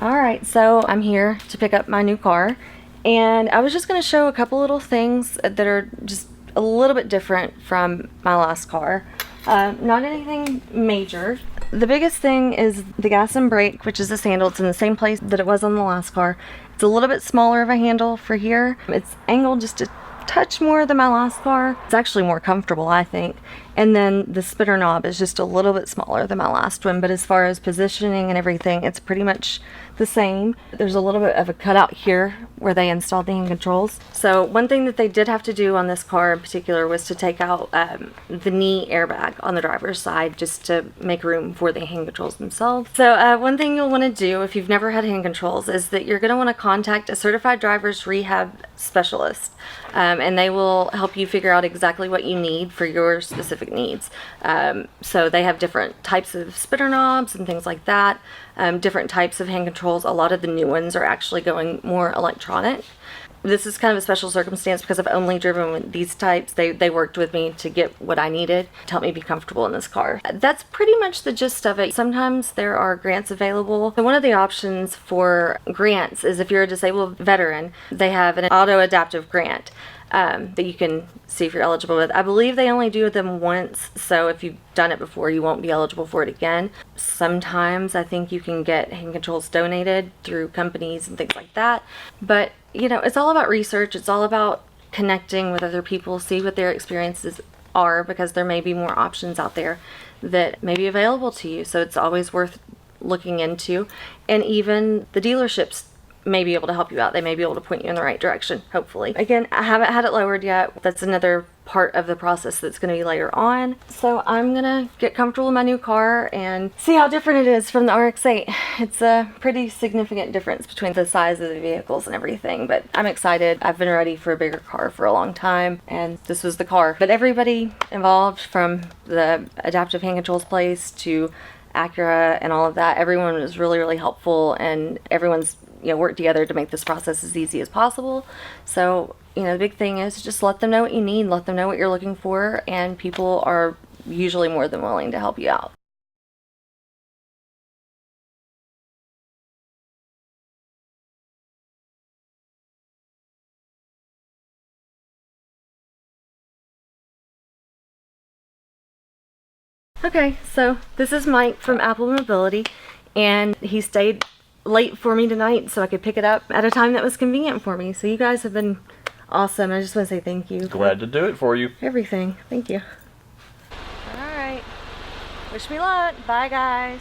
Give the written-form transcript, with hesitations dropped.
Alright, so I'm here to pick up my new car, and I was just going to show a couple little things that are just a little bit different from my last car. Not anything major. The biggest thing is the gas and brake, which is this handle. It's in the same place that it was on the last car. It's a little bit smaller of a handle for here. It's angled just a touch more than my last car. It's actually more comfortable, I think. And then the spinner knob is just a little bit smaller than my last one, but as far as positioning and everything, it's pretty much the same. There's a little bit of a cutout here where they installed the hand controls. So one thing that they did have to do on this car in particular was to take out the knee airbag on the driver's side just to make room for the hand controls themselves. So one thing you'll want to do if you've never had hand controls is that you're going to want to contact a certified driver's rehab specialist, and they will help you figure out exactly what you need for your specific needs. So they have different types of spinner knobs and things like that, different types of hand controls. A lot of the new ones are actually going more electronic. This is kind of a special circumstance because I've only driven with these types. They worked with me to get what I needed to help me be comfortable in this car. That's pretty much the gist of it. Sometimes there are grants available. And one of the options for grants is if you're a disabled veteran, they have an auto-adaptive grant that you can see if you're eligible with. I believe they only do them once, so if you've done it before, you won't be eligible for it again. Sometimes I think you can get hand controls donated through companies and things like that. But, you know, it's all about research. It's all about connecting with other people, see what their experiences are, because there may be more options out there that may be available to you. So it's always worth looking into. And even the dealerships may be able to help you out. They may be able to point you in the right direction, hopefully. Again, I haven't had it lowered yet. That's another part of the process that's going to be later on. So I'm going to get comfortable in my new car and see how different it is from the RX-8. It's a pretty significant difference between the size of the vehicles and everything, but I'm excited. I've been ready for a bigger car for a long time, and this was the car. But everybody involved, from the adaptive hand controls place to Acura and all of that, everyone was really, really helpful, and everyone's work together to make this process as easy as possible. So, the big thing is just let them know what you need, let them know what you're looking for, and people are usually more than willing to help you out. Okay, so this is Mike from Apple Mobility, and he stayed late for me tonight so I could pick it up at a time that was convenient for me. So you guys have been awesome. I just want to say thank you. Glad to do it for you. Everything. Thank you. All right. Wish me luck. Bye, guys.